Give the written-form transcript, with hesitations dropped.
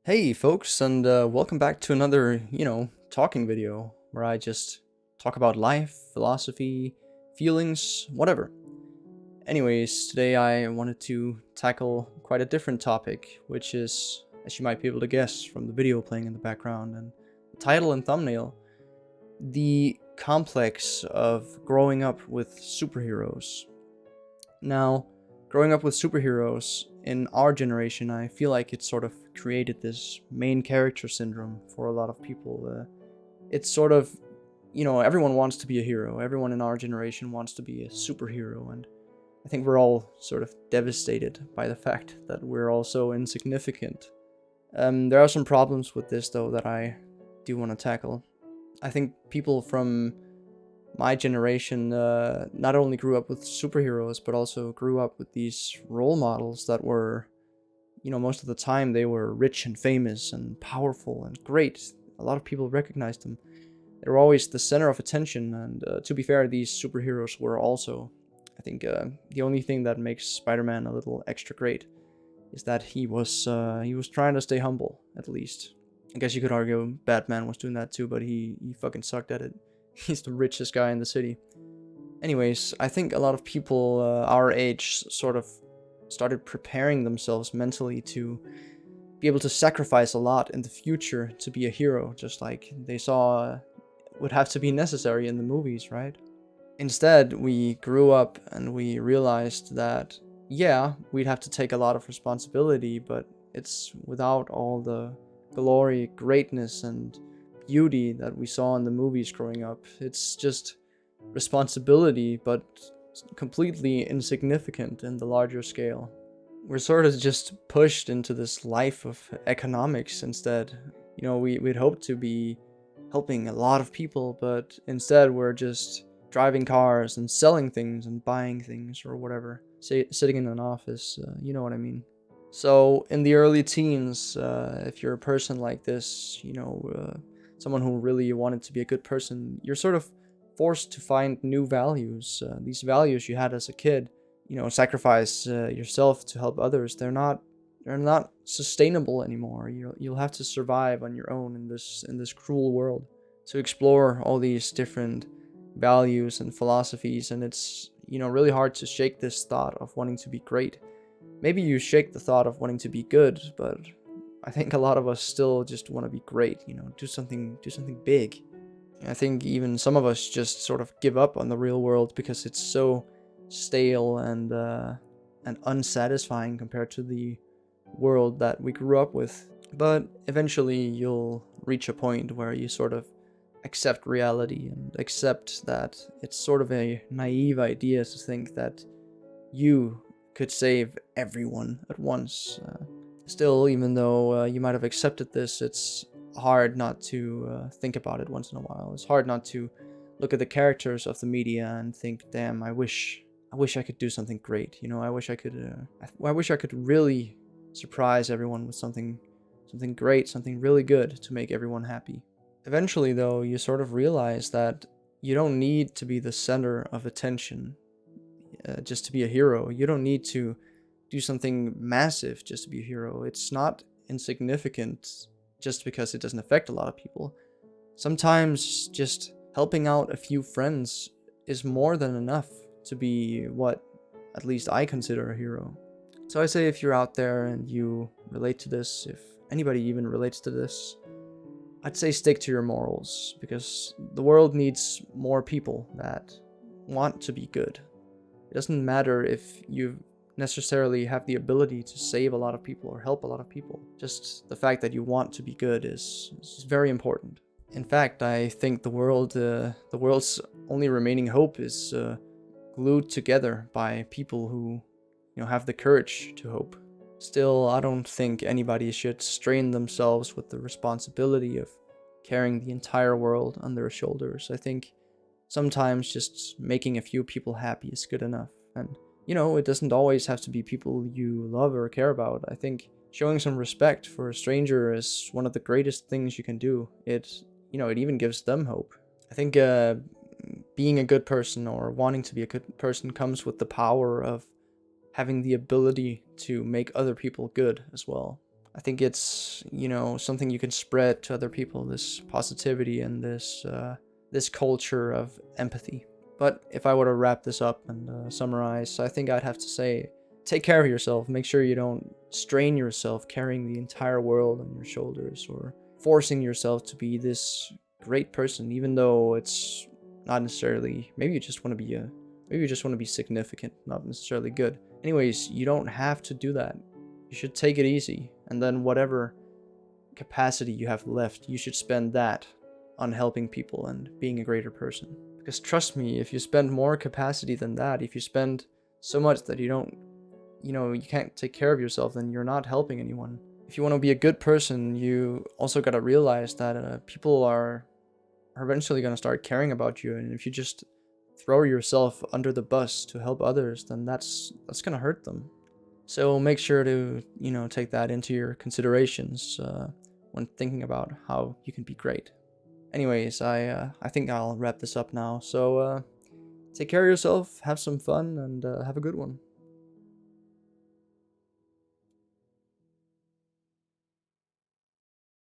Hey folks, and welcome back to another, talking video where I just talk about life, philosophy, feelings, whatever. Anyways, today I wanted to tackle quite a different topic, which is, as you might be able to guess from the video playing in the background and the title and thumbnail, the complex of growing up with superheroes. Now, growing up with superheroes in our generation, I feel like it sort of created this main character syndrome for a lot of people. It's sort of, everyone wants to be a hero. Everyone in our generation wants to be a superhero. And I think we're all sort of devastated by the fact that we're all so insignificant. There are some problems with this, though, that I do want to tackle. I think people from my generation not only grew up with superheroes, but also grew up with these role models that were, most of the time they were rich and famous and powerful and great. A lot of people recognized them. They were always the center of attention, and to be fair, these superheroes were also. I think the only thing that makes Spider-Man a little extra great is that he was trying to stay humble, at least. I guess you could argue Batman was doing that too, but he fucking sucked at it. He's the richest guy in the city. Anyways, I think a lot of people our age sort of started preparing themselves mentally to be able to sacrifice a lot in the future to be a hero, just like they saw would have to be necessary in the movies, right? Instead, we grew up and we realized that, yeah, we'd have to take a lot of responsibility, but it's without all the glory, greatness, and beauty that we saw in the movies growing up. It's just responsibility, but completely insignificant in the larger scale. We're sort of just pushed into this life of economics instead. We'd hoped to be helping a lot of people, but instead we're just driving cars and selling things and buying things or whatever. Sitting in an office, you know what I mean. So in the early teens, if you're a person like this, someone who really wanted to be a good person, you're sort of forced to find new values. These values you had as a kid, sacrifice yourself to help others. They're not sustainable anymore. You'll have to survive on your own in this cruel world. To explore all these different values and philosophies, and it's really hard to shake this thought of wanting to be great. Maybe you shake the thought of wanting to be good, but I think a lot of us still just want to be great, do something big. I think even some of us just sort of give up on the real world because it's so stale and unsatisfying compared to the world that we grew up with. But eventually you'll reach a point where you sort of accept reality and accept that it's sort of a naive idea to think that you could save everyone at once. Still, even though you might have accepted this, it's hard not to think about it once in a while. It's hard not to look at the characters of the media and think, damn, I wish I could do something great. I wish I could really surprise everyone with something great, something really good to make everyone happy. Eventually, though, you sort of realize that you don't need to be the center of attention just to be a hero. You don't need to do something massive just to be a hero. It's not insignificant just because it doesn't affect a lot of people. Sometimes just helping out a few friends is more than enough to be what at least I consider a hero. So I say, if you're out there and you relate to this, if anybody even relates to this, I'd say stick to your morals, because the world needs more people that want to be good. It doesn't matter if you necessarily have the ability to save a lot of people or help a lot of people. Just the fact that you want to be good is very important. In fact, I think the world's only remaining hope is glued together by people who have the courage to hope. Still, I don't think anybody should strain themselves with the responsibility of carrying the entire world on their shoulders. I think sometimes just making a few people happy is good enough. And, it doesn't always have to be people you love or care about. I think showing some respect for a stranger is one of the greatest things you can do. It even gives them hope. I think being a good person or wanting to be a good person comes with the power of having the ability to make other people good as well. I think it's, something you can spread to other people, this positivity and this culture of empathy. But if I were to wrap this up and summarize, I think I'd have to say, take care of yourself. Make sure you don't strain yourself carrying the entire world on your shoulders or forcing yourself to be this great person, even though it's not necessarily, maybe you just want to be significant, not necessarily good. Anyways, you don't have to do that. You should take it easy, and then whatever capacity you have left, you should spend that on helping people and being a greater person. Because trust me, if you spend more capacity than that, if you spend so much that you don't, you can't take care of yourself, then you're not helping anyone. If you want to be a good person, you also gotta realize that people are eventually gonna start caring about you, and if you just throw yourself under the bus to help others, then that's gonna hurt them. So make sure to, take that into your considerations when thinking about how you can be great. Anyways, I think I'll wrap this up now. So take care of yourself, have some fun, and have a good one.